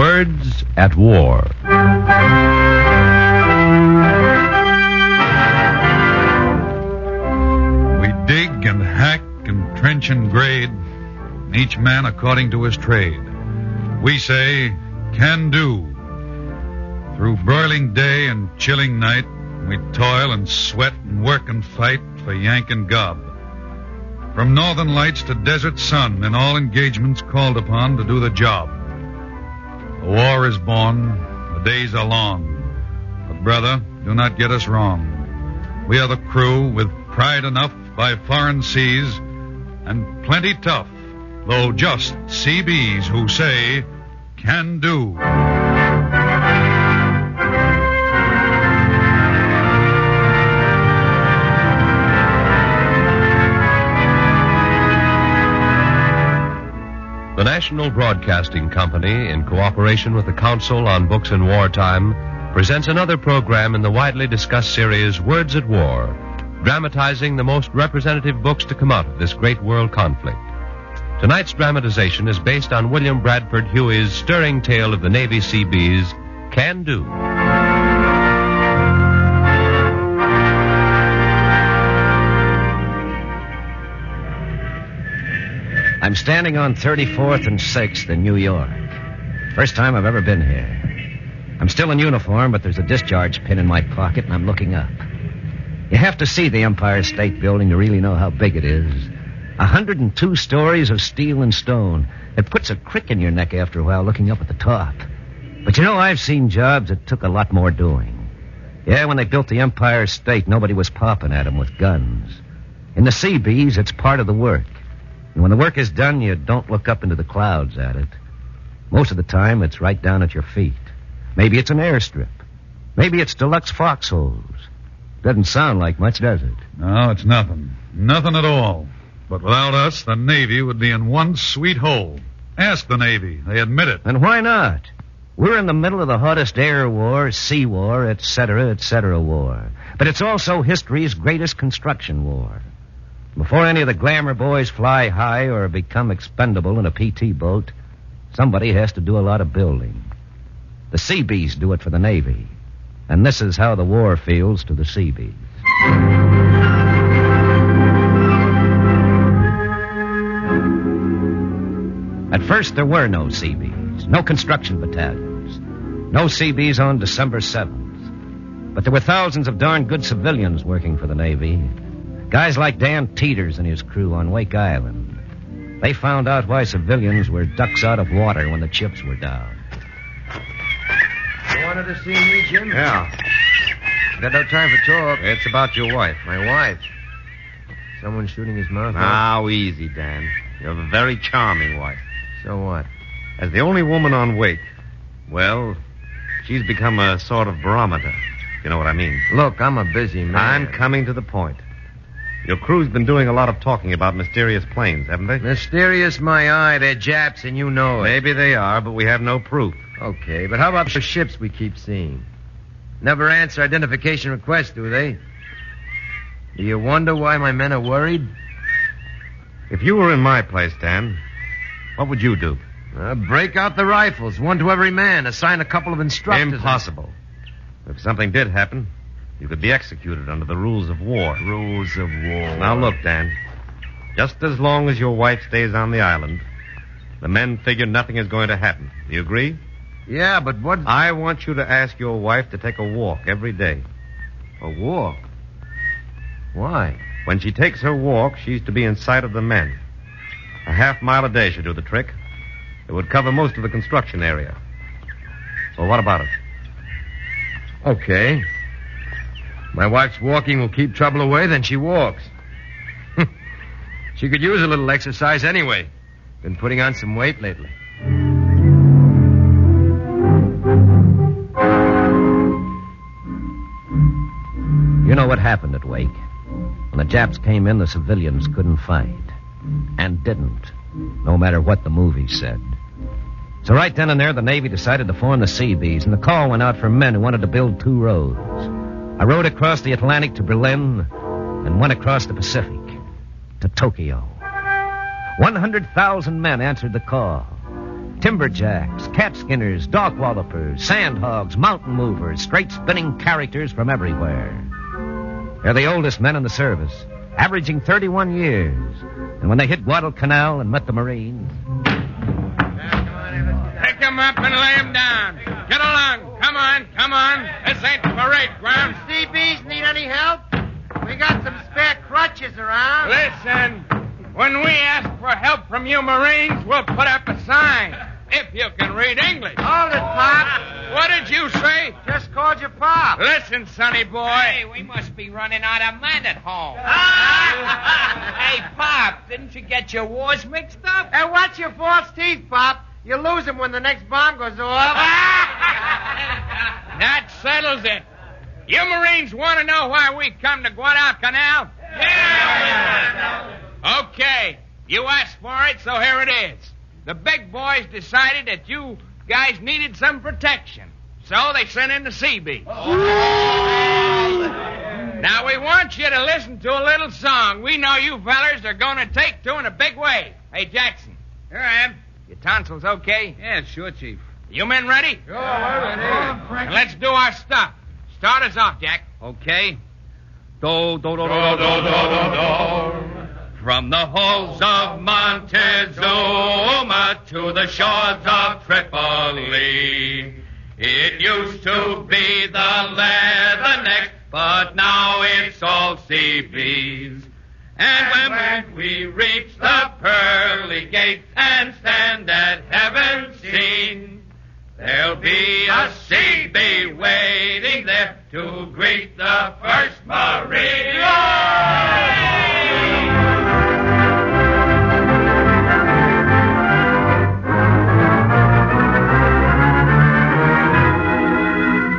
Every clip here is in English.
Words at War. We dig and hack and trench and grade, each man according to his trade. We say, can do. Through broiling day and chilling night, we toil and sweat and work and fight for yank and gob. From northern lights to desert sun, in all engagements called upon to do the job. The war is born, the days are long. But brother, do not get us wrong. We are the crew with pride enough by foreign seas and plenty tough, though just CBs who say, can do. The National Broadcasting Company, in cooperation with the Council on Books in Wartime, presents another program in the widely discussed series Words at War, dramatizing the most representative books to come out of this great world conflict. Tonight's dramatization is based on William Bradford Huey's stirring tale of the Navy Seabees, Can Do. I'm standing on 34th and 6th in New York. First time I've ever been here. I'm still in uniform, but there's a discharge pin in my pocket, and I'm looking up. You have to see the Empire State Building to really know how big it is. 102 stories of steel and stone. It puts a crick in your neck after a while looking up at the top. But you know, I've seen jobs that took a lot more doing. Yeah, when they built the Empire State, nobody was popping at them with guns. In the Seabees, it's part of the work. And when the work is done, you don't look up into the clouds at it. Most of the time, it's right down at your feet. Maybe it's an airstrip. Maybe it's deluxe foxholes. Doesn't sound like much, does it? No, it's nothing. Nothing at all. But without us, the Navy would be in one sweet hole. Ask the Navy. They admit it. And why not? We're in the middle of the hottest air war, sea war, et cetera, war. But it's also history's greatest construction war. Before any of the glamour boys fly high or become expendable in a PT boat, somebody has to do a lot of building. The Seabees do it for the Navy. And this is how the war feels to the Seabees. At first, there were no Seabees, no construction battalions, no Seabees on December 7th. But there were thousands of darn good civilians working for the Navy. Guys like Dan Teeters and his crew on Wake Island. They found out why civilians were ducks out of water when the chips were down. You wanted to see me, Jim? Yeah. Got no time for talk. It's about your wife. My wife? Someone shooting his mouth off? Now, easy, Dan. You have a very charming wife. So what? As the only woman on Wake, well, she's become a sort of barometer. You know what I mean? Look, I'm a busy man. I'm coming to the point. Your crew's been doing a lot of talking about mysterious planes, haven't they? Mysterious, my eye. They're Japs, and you know it. Maybe they are, but we have no proof. Okay, but how about the ships we keep seeing? Never answer identification requests, do they? Do you wonder why my men are worried? If you were in my place, Dan, what would you do? Break out the rifles, one to every man. Assign a couple of instructors. Impossible. If something did happen, you could be executed under the rules of war. Rules of war. Now look, Dan. Just as long as your wife stays on the island, the men figure nothing is going to happen. Do you agree? Yeah, but what... I want you to ask your wife to take a walk every day. A walk? Why? When she takes her walk, she's to be in sight of the men. A half-mile a day should do the trick. It would cover most of the construction area. So what about it? Okay. My wife's walking will keep trouble away, then she walks. She could use a little exercise anyway. Been putting on some weight lately. You know what happened at Wake? When the Japs came in, the civilians couldn't fight. And didn't, no matter what the movies said. So right then and there, the Navy decided to form the Seabees, and the call went out for men who wanted to build 2 roads. A road across the Atlantic to Berlin, and one across the Pacific to Tokyo. 100,000 men answered the call. timberjacks, cat skinners, dog wallopers, sandhogs, mountain movers, straight spinning characters from everywhere. They're the oldest men in the service, averaging 31 years. And when they hit Guadalcanal and met the Marines... Pick them up and lay them down. Get along. Come on. This ain't parade ground. CBs need any help? We got some spare crutches around. Listen, when we ask for help from you Marines, we'll put up a sign. If you can read English. Hold it, Pop. What did you say? Just called you Pop. Listen, sonny boy. Hey, we must be running out of men at home. Hey, Pop, didn't you get your wars mixed up? Hey, watch your false teeth, Pop. You lose them when the next bomb goes off. That settles it. You Marines want to know why we come to Guadalcanal? Yeah. Okay. You asked for it, so here it is. The big boys decided that you guys needed some protection. So they sent in the Seabees. Now, we want you to listen to a little song we know you fellers are going to take to in a big way. Hey, Jackson. Here I am. Your tonsils okay? Yeah, sure, Chief. You men ready? Sure, we're ready. And let's do our stuff. Start us off, Jack. Okay. Do, do, do, do, do, do, do, do. From the halls of Montezuma to the shores of Tripoli, it used to be the Leathernecks, but now it's all Seabees. And when we reach the pearly gates and stand at heaven's scene, there'll be a Seabee waiting there to greet the first Marine.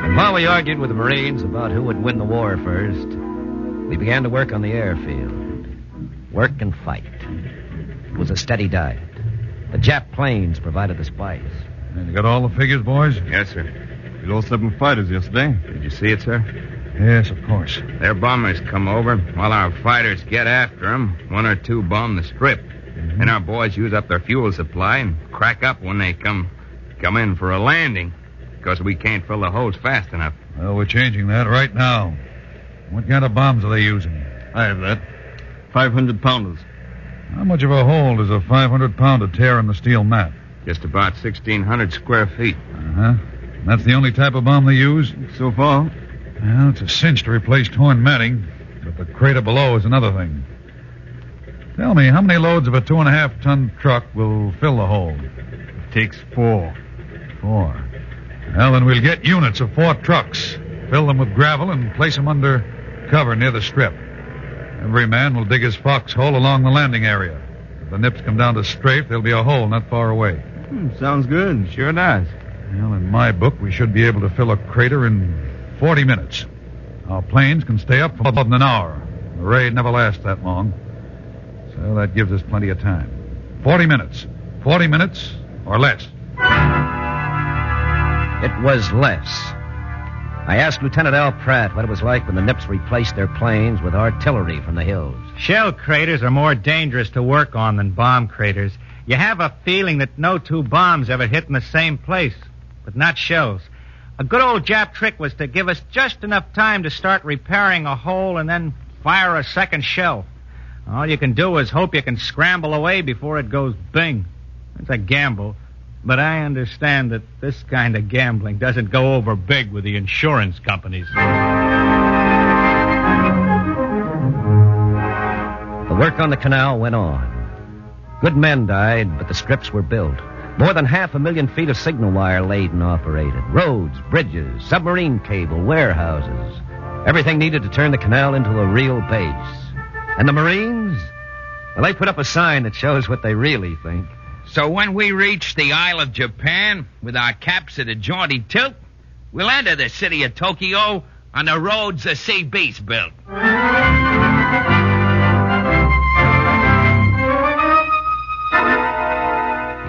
And while we argued with the Marines about who would win the war first, we began to work on the airfield. Work and fight. It was a steady diet. The Jap planes provided the spice. And you got all the figures, boys? Yes, sir. We lost 7 fighters yesterday. Did you see it, sir? Yes, of course. Their bombers come over. While our fighters get after them, 1 or 2 bomb the strip. Mm-hmm. And our boys use up their fuel supply and crack up when they come in for a landing. Because we can't fill the holes fast enough. Well, we're changing that right now. What kind of bombs are they using? I have that. 500-pounders. How much of a hole does a 500-pounder tear in the steel mat? Just about 1,600 square feet. Uh-huh. That's the only type of bomb they use? So far. Well, it's a cinch to replace torn matting, but the crater below is another thing. Tell me, how many loads of a 2.5-ton truck will fill the hole? It takes 4. 4. Well, then we'll get units of 4 trucks, fill them with gravel, and place them under cover near the strip. Every man will dig his foxhole along the landing area. If the nips come down to strafe, there'll be a hole not far away. Sounds good. Sure does. Well, in my book, we should be able to fill a crater in 40 minutes. Our planes can stay up for more than an hour. The raid never lasts that long. So that gives us plenty of time. 40 minutes. 40 minutes or less. It was less. I asked Lieutenant Al Pratt what it was like when the Nips replaced their planes with artillery from the hills. Shell craters are more dangerous to work on than bomb craters. You have a feeling that no 2 bombs ever hit in the same place, but not shells. A good old Jap trick was to give us just enough time to start repairing a hole and then fire a second shell. All you can do is hope you can scramble away before it goes bing. It's a gamble. But I understand that this kind of gambling doesn't go over big with the insurance companies. The work on the canal went on. Good men died, but the strips were built. More than 500,000 feet of signal wire laid and operated. Roads, bridges, submarine cable, warehouses. Everything needed to turn the canal into a real base. And the Marines? Well, they put up a sign that shows what they really think. So when we reach the Isle of Japan with our caps at a jaunty tilt, we'll enter the city of Tokyo on the roads the Seabees built.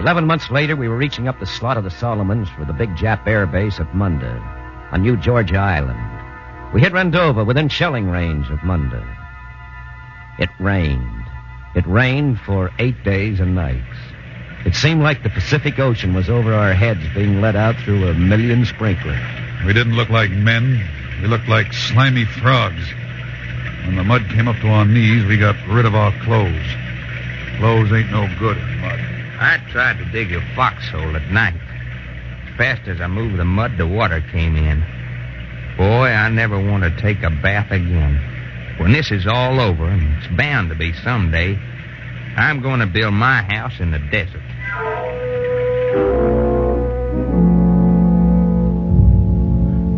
11 months later, we were reaching up the slot of the Solomons for the big Jap air base at Munda, on New Georgia Island. We hit Rendova within shelling range of Munda. It rained. It rained for 8 days and nights. It seemed like the Pacific Ocean was over our heads being let out through a million sprinklers. We didn't look like men. We looked like slimy frogs. When the mud came up to our knees, we got rid of our clothes. Clothes ain't no good in mud. I tried to dig a foxhole at night. As fast as I moved the mud, the water came in. Boy, I never want to take a bath again. When this is all over, and it's bound to be someday, I'm going to build my house in the desert.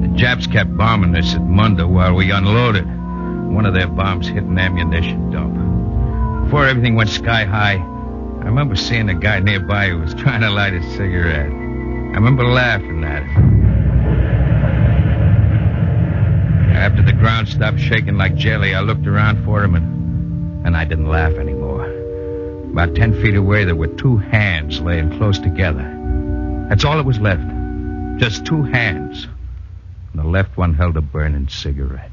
The Japs kept bombing us at Munda while we unloaded. One of their bombs hit an ammunition dump. Before everything went sky high, I remember seeing a guy nearby who was trying to light a cigarette. I remember laughing at him. After the ground stopped shaking like jelly, I looked around for him, and I didn't laugh anymore. About 10 feet away, there were two hands laying close together. That's all that was left. Just two hands. And the left one held a burning cigarette.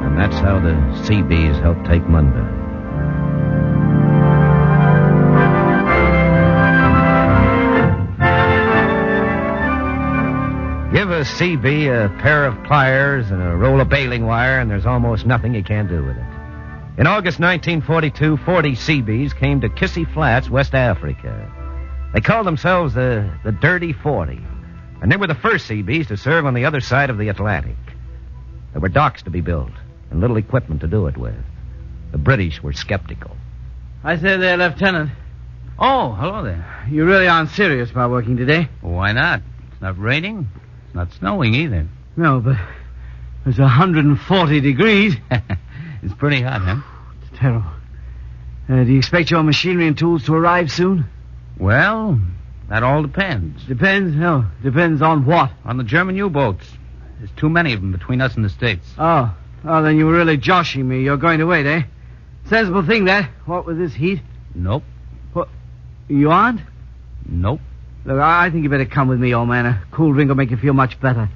And that's how the Seabees helped take Munda. Give a CB a pair of pliers and a roll of baling wire, and there's almost nothing you can't do with it. In August 1942, 40 Seabees came to Kissy Flats, West Africa. They called themselves the Dirty 40, and they were the first Seabees to serve on the other side of the Atlantic. There were docks to be built and little equipment to do it with. The British were skeptical. I say there, Lieutenant. Oh, hello there. You really aren't serious about working today? Well, why not? It's not raining. It's not snowing either. No, but it's 140 degrees. It's pretty hot, huh? It's terrible. Do you expect your machinery and tools to arrive soon? Well, that all depends. Depends? No, depends on what? On the German U-boats. There's too many of them between us and the States. Oh, then you were really joshing me. You're going to wait, eh? Sensible thing, that. What with this heat? Nope. What? You aren't? Nope. Look, I think you better come with me, old man. A cool drink will make you feel much better.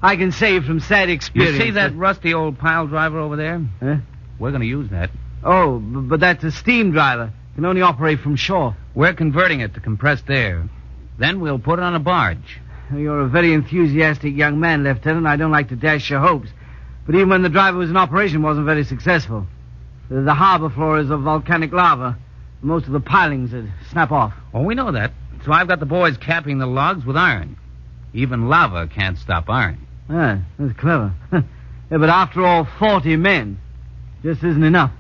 I can save from sad experience. You see that rusty old pile driver over there? Huh? We're going to use that. Oh, but that's a steam driver. Can only operate from shore. We're converting it to compressed air. Then we'll put it on a barge. You're a very enthusiastic young man, Lieutenant. I don't like to dash your hopes. But even when the driver was in operation, it wasn't very successful. The harbor floor is of volcanic lava. Most of the pilings would snap off. Oh, we know that. So I've got the boys capping the logs with iron. Even lava can't stop iron. Ah, that's clever. Yeah, but after all, 40 men just isn't enough.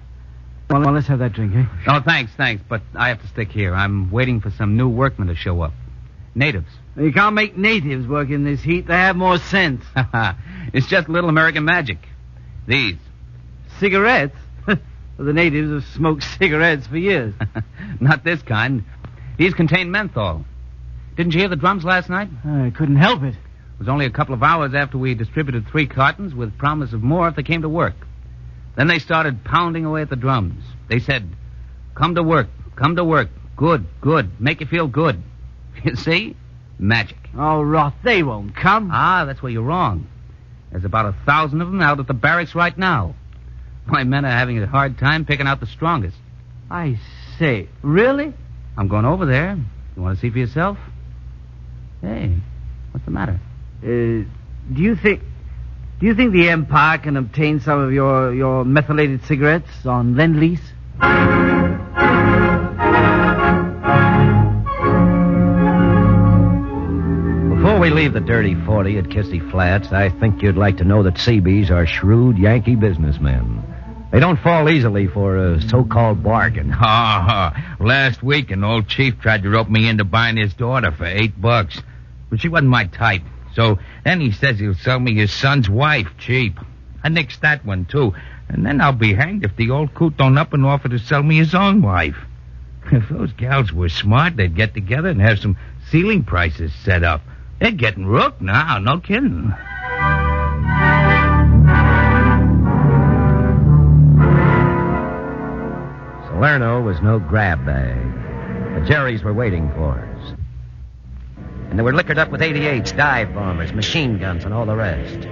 Well, let's have that drink, eh? Oh, thanks. But I have to stick here. I'm waiting for some new workmen to show up. Natives. You can't make natives work in this heat. They have more sense. It's just little American magic. These. Cigarettes? The natives have smoked cigarettes for years. Not this kind. These contain menthol. Didn't you hear the drums last night? I couldn't help it. It was only a couple of hours after we distributed 3 cartons with promise of more if they came to work. Then they started pounding away at the drums. They said, come to work, good, make you feel good. You see? Magic. Oh, rot, they won't come. Ah, that's where you're wrong. There's about 1,000 of them out at the barracks right now. My men are having a hard time picking out the strongest. I say, really? I'm going over there. You want to see for yourself? Hey, what's the matter? Do you think the Empire can obtain some of your methylated cigarettes on Lend-Lease? Before we leave the Dirty 40 at Kissy Flats, I think you'd like to know that Seabees are shrewd Yankee businessmen. They don't fall easily for a so-called bargain. Last week, an old chief tried to rope me into buying his daughter for $8. But she wasn't my type. So then he says he'll sell me his son's wife cheap. I nixed that one, too. And then I'll be hanged if the old coot don't up and offer to sell me his own wife. If those gals were smart, they'd get together and have some ceiling prices set up. They're getting rooked now, no kidding. Salerno was no grab bag. The Jerrys were waiting for us. And they were liquored up with 88s, dive bombers, machine guns, and all the rest.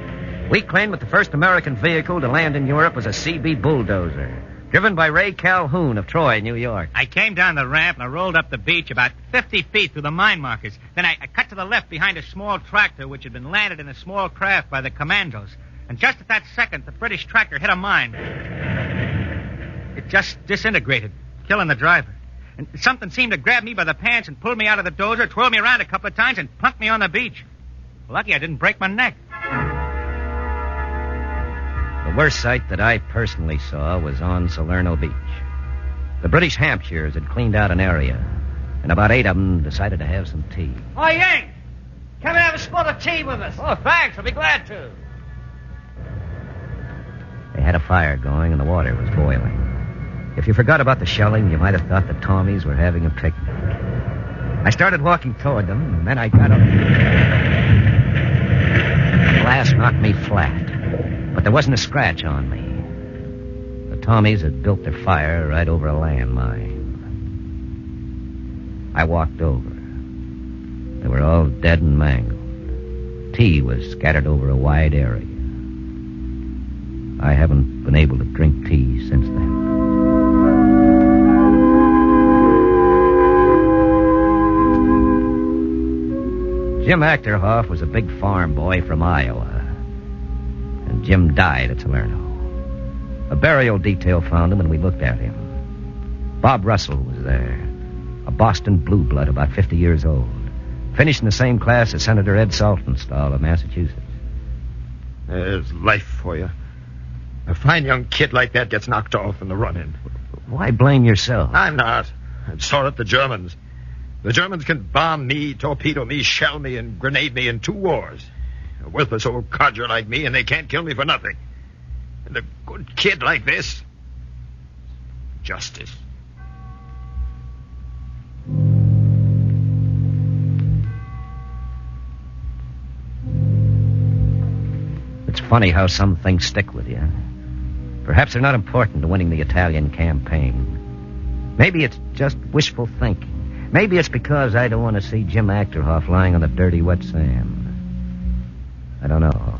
We claimed that the first American vehicle to land in Europe was a CB bulldozer, Driven by Ray Calhoun of Troy, New York. I came down the ramp and I rolled up the beach about 50 feet through the mine markers. Then I cut to the left behind a small tractor which had been landed in a small craft by the commandos. And just at that second, the British tractor hit a mine. It just disintegrated, killing the driver. And something seemed to grab me by the pants and pull me out of the dozer, twirl me around a couple of times, and plunk me on the beach. Lucky I didn't break my neck. The worst sight that I personally saw was on Salerno Beach. The British Hampshires had cleaned out an area, and about 8 of them decided to have some tea. Oh, Yank! Come and have a spot of tea with us. Oh, thanks. I'll be glad to. They had a fire going, and the water was boiling. If you forgot about the shelling, you might have thought the Tommies were having a picnic. I started walking toward them, and then I got up. The glass knocked me flat, but there wasn't a scratch on me. The Tommies had built their fire right over a landmine. I walked over. They were all dead and mangled. Tea was scattered over a wide area. I haven't been able to drink tea since then. Jim Achterhoff was a big farm boy from Iowa. And Jim died at Salerno. A burial detail found him, and we looked at him. Bob Russell was there. A Boston blue blood, about 50 years old. Finished in the same class as Senator Ed Saltonstall of Massachusetts. There's life for you. A fine young kid like that gets knocked off in the run-in. Why blame yourself? I'm not. And so did the Germans. The Germans can bomb me, torpedo me, shell me, and grenade me in 2 wars. A worthless old codger like me, and they can't kill me for nothing. And a good kid like this... justice. It's funny how some things stick with you. Perhaps they're not important to winning the Italian campaign. Maybe it's just wishful thinking. Maybe it's because I don't want to see Jim Achterhoff lying on the dirty, wet sand. I don't know.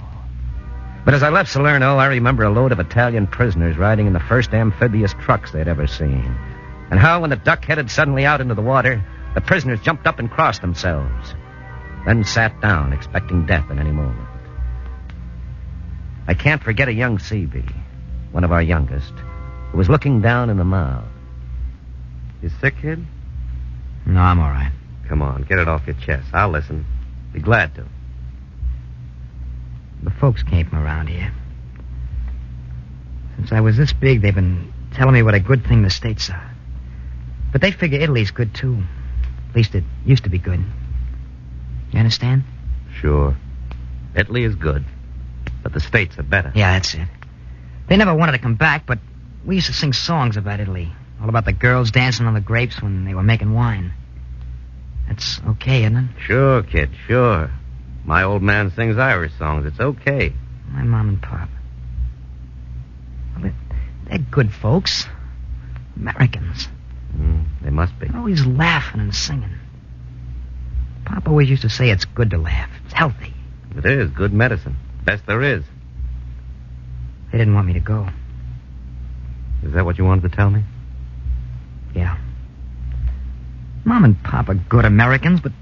But as I left Salerno, I remember a load of Italian prisoners riding in the first amphibious trucks they'd ever seen. And how, when the duck headed suddenly out into the water, the prisoners jumped up and crossed themselves. Then sat down, expecting death at any moment. I can't forget a young Seabee, one of our youngest, who was looking down in the mouth. You sick, kid? No, I'm all right. Come on, get it off your chest. I'll listen. Be glad to. The folks came from around here. Since I was this big, they've been telling me what a good thing the States are. But they figure Italy's good, too. At least it used to be good. You understand? Sure. Italy is good, but the States are better. Yeah, that's it. They never wanted to come back, but we used to sing songs about Italy. All about the girls dancing on the grapes when they were making wine. That's okay, isn't it? Sure, kid, sure. My old man sings Irish songs. It's okay. My mom and pop. Well, they're good folks. Americans. They must be. They're always laughing and singing. Pop always used to say it's good to laugh. It's healthy. It is. Good medicine. Best there is. They didn't want me to go. Is that what you wanted to tell me? Yeah. Mom and Pop are good Americans, but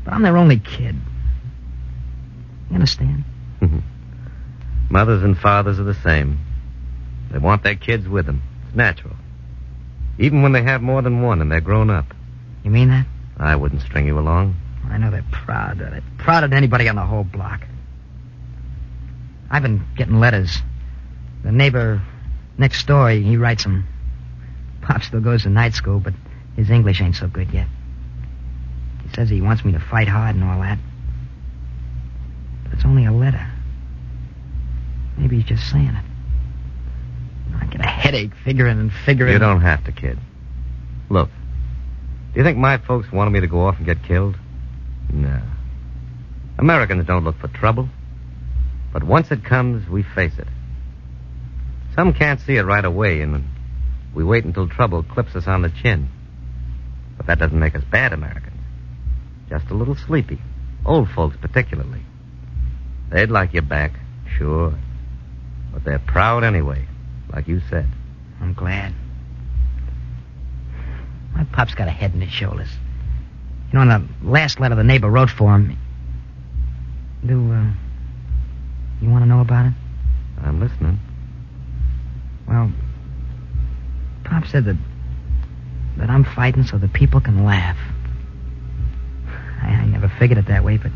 I'm their only kid. You understand? Mothers and fathers are the same. They want their kids with them. It's natural. Even when they have more than one and they're grown up. You mean that? I wouldn't string you along. I know they're proud. They're prouder than anybody on the whole block. I've been getting letters. The neighbor next door, he writes them. Pop still goes to night school, but his English ain't so good yet. He says he wants me to fight hard and all that. But it's only a letter. Maybe he's just saying it. I get a headache figuring and figuring. You don't have to, kid. Look, do you think my folks wanted me to go off and get killed? No. Americans don't look for trouble. But once it comes, we face it. Some can't see it right away, and we wait until trouble clips us on the chin. But that doesn't make us bad Americans. Just a little sleepy. Old folks particularly. They'd like you back, sure. But they're proud anyway, like you said. I'm glad. My pop's got a head and his shoulders. You know, in the last letter the neighbor wrote for him... you want to know about it? I'm listening. Well, Pop said that I'm fighting so the people can laugh. I never figured it that way, but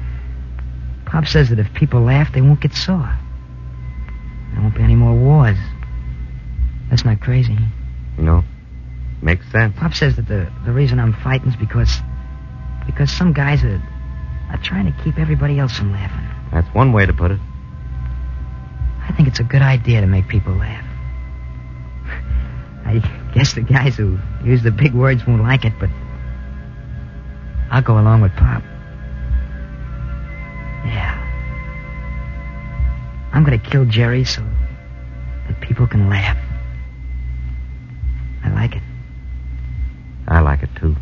Pop says that if people laugh, they won't get sore. There won't be any more wars. That's not crazy. No. Makes sense. Pop says that the reason I'm fighting is because some guys are trying to keep everybody else from laughing. That's one way to put it. I think it's a good idea to make people laugh. I guess the guys who use the big words won't like it, but I'll go along with Pop. Yeah. I'm going to kill Jerry so that people can laugh. I like it. I like it, too.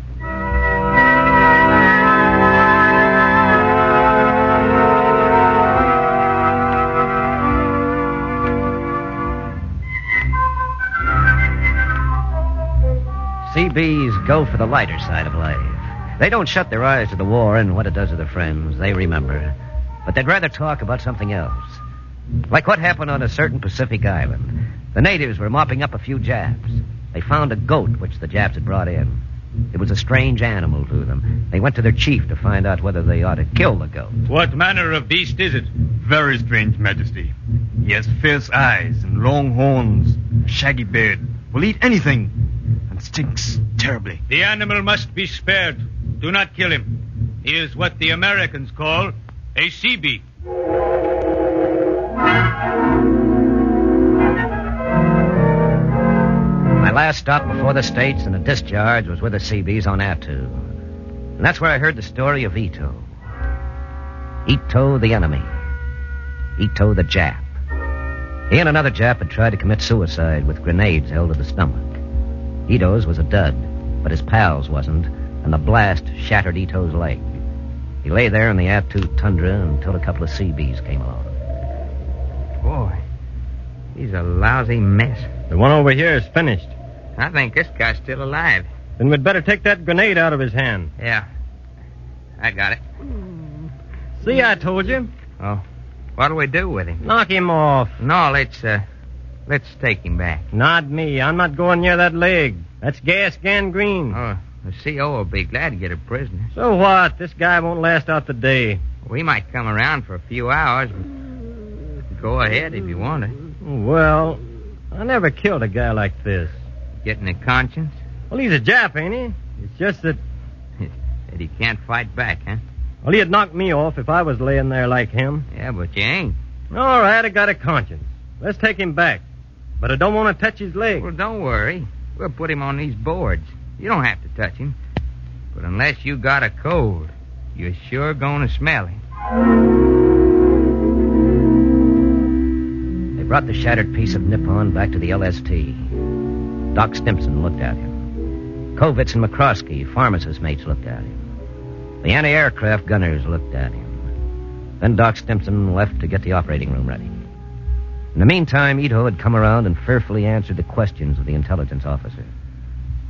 CBs go for the lighter side of life. They don't shut their eyes to the war and what it does to their friends. They remember. But they'd rather talk about something else. Like what happened on a certain Pacific island. The natives were mopping up a few Japs. They found a goat which the Japs had brought in. It was a strange animal to them. They went to their chief to find out whether they ought to kill the goat. What manner of beast is it? Very strange, Majesty. He has fierce eyes and long horns, a shaggy beard. Will eat anything and stinks terribly. The animal must be spared. Do not kill him. He is what the Americans call a CB. My last stop before the States and a discharge was with the CBs on Attu. And that's where I heard the story of Ito. Ito the enemy. Ito the Jap. He and another Jap had tried to commit suicide with grenades held to the stomach. Ito's was a dud, but his pal's wasn't, and the blast shattered Ito's leg. He lay there in the Attu tundra until a couple of CBs came along. Boy, he's a lousy mess. The one over here is finished. I think this guy's still alive. Then we'd better take that grenade out of his hand. Yeah. I got it. See, I told you. Oh, what'll we do with him? Knock him off. No, let's take him back. Not me. I'm not going near that leg. That's gas gangrene. Oh, the CO will be glad to get a prisoner. So what? This guy won't last out the day. We might come around for a few hours. Go ahead if you want to. Well, I never killed a guy like this. Getting a conscience? Well, he's a Jap, ain't he? It's just that... that he can't fight back, huh? Well, he'd knock me off if I was laying there like him. Yeah, but you ain't. All right, I got a conscience. Let's take him back. But I don't want to touch his leg. Well, don't worry. We'll put him on these boards. You don't have to touch him. But unless you got a cold, you're sure going to smell him. They brought the shattered piece of Nippon back to the LST. Doc Stimson looked at him. Kovitz and McCroskey, pharmacist mates, looked at him. The anti-aircraft gunners looked at him. Then Doc Stimson left to get the operating room ready. In the meantime, Ito had come around and fearfully answered the questions of the intelligence officer.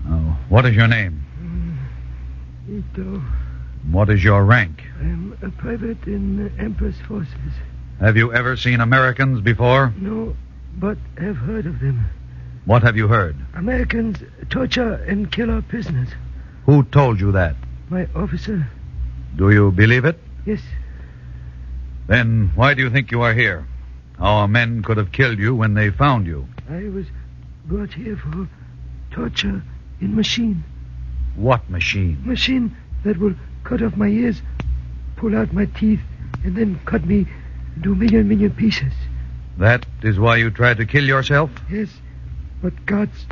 Oh, what is your name? Ito. What is your rank? I'm a private in the Empress forces. Have you ever seen Americans before? No, but have heard of them. What have you heard? Americans torture and kill our prisoners. Who told you that? My officer. Do you believe it? Yes. Then why do you think you are here? Our men could have killed you when they found you. I was brought here for torture in machine. What machine? Machine that will cut off my ears, pull out my teeth, and then cut me into million pieces. That is why you tried to kill yourself? Yes, but God's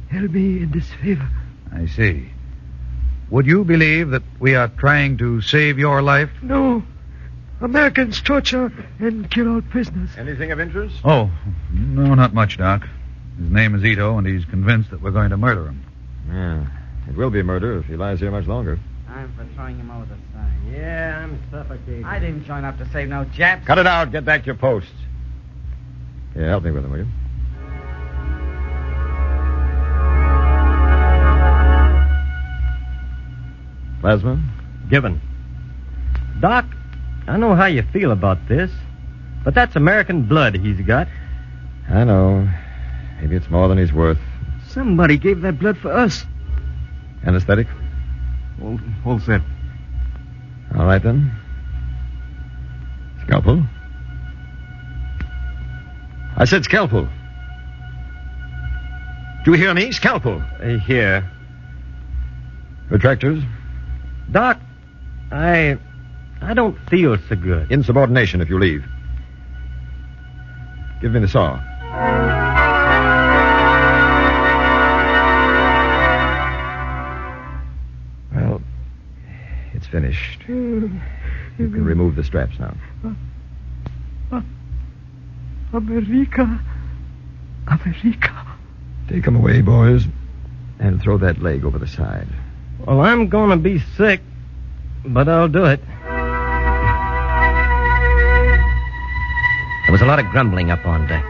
held me in this favor. I see. Would you believe that we are trying to save your life? No. Americans torture and kill all prisoners. Anything of interest? Oh, no, not much, Doc. His name is Ito, and he's convinced that we're going to murder him. Yeah. It will be murder if he lies here much longer. I'm for throwing him over the side. Yeah, I'm suffocating. I didn't join up to save no Japs. Cut it out. Get back to your posts. Yeah, help me with him, will you? Plasma? Given. Doc, I know how you feel about this, but that's American blood he's got. I know. Maybe it's more than he's worth. Somebody gave that blood for us. Anesthetic? All set. All right, then. Scalpel? I said scalpel. Do you hear me? Scalpel. Here. Retractors? Doc, I don't feel so good. Insubordination if you leave. Give me the saw. Well, it's finished. You can remove the straps now. America. Take them away, boys, and throw that leg over the side. Well, I'm going to be sick, but I'll do it. There was a lot of grumbling up on deck.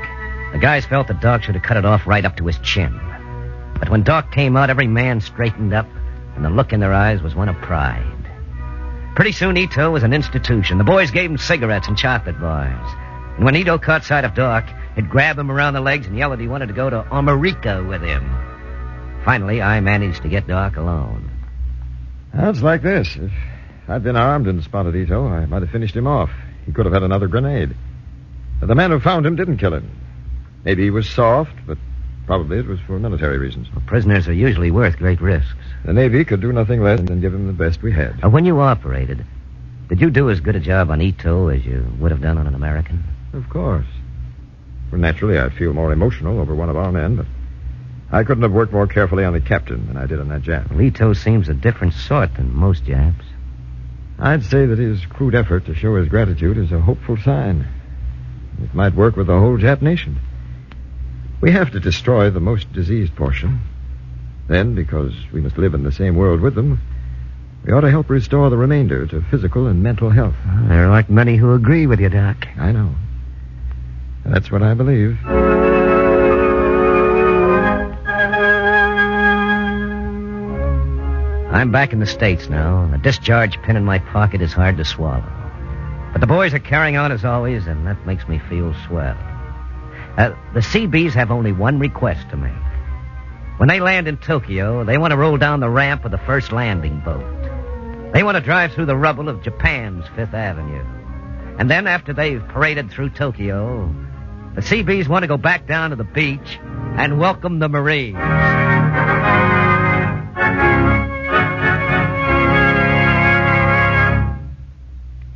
The guys felt that Doc should have cut it off right up to his chin. But when Doc came out, every man straightened up, and the look in their eyes was one of pride. Pretty soon, Ito was an institution. The boys gave him cigarettes and chocolate bars. And when Ito caught sight of Doc, he'd grab him around the legs and yell that he wanted to go to America with him. Finally, I managed to get Doc alone. Well, it's like this. If I'd been armed and spotted Ito, I might have finished him off. He could have had another grenade. But the man who found him didn't kill him. Maybe he was soft, but probably it was for military reasons. Well, prisoners are usually worth great risks. The Navy could do nothing less than give him the best we had. When you operated, did you do as good a job on Ito as you would have done on an American? Of course. Well, naturally, I'd feel more emotional over one of our men, but I couldn't have worked more carefully on the captain than I did on that Jap. Well, Ito seems a different sort than most Japs. I'd say that his crude effort to show his gratitude is a hopeful sign. It might work with the whole Jap nation. We have to destroy the most diseased portion. Then, because we must live in the same world with them, we ought to help restore the remainder to physical and mental health. There are like many who agree with you, Doc. I know. That's what I believe. I'm back in the States now, and a discharge pin in my pocket is hard to swallow. But the boys are carrying on as always, and that makes me feel swell. The Seabees have only one request to make. When they land in Tokyo, they want to roll down the ramp of the first landing boat. They want to drive through the rubble of Japan's Fifth Avenue. And then after they've paraded through Tokyo, the Seabees want to go back down to the beach and welcome the Marines.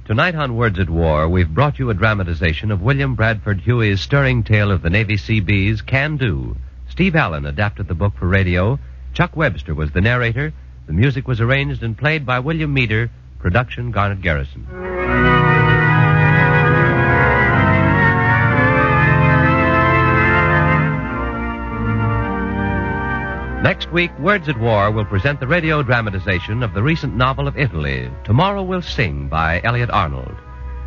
Tonight on Words at War, we've brought you a dramatization of William Bradford Huey's stirring tale of the Navy Seabees, Can Do. Steve Allen adapted the book for radio. Chuck Webster was the narrator. The music was arranged and played by William Meader. Production, Garnet Garrison. Next week, Words at War will present the radio dramatization of the recent novel of Italy, Tomorrow We'll Sing by Elliot Arnold.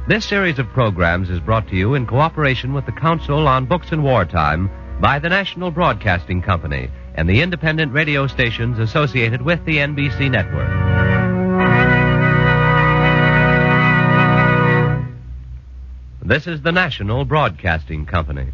This series of programs is brought to you in cooperation with the Council on Books in Wartime by the National Broadcasting Company and the independent radio stations associated with the NBC network. This is the National Broadcasting Company.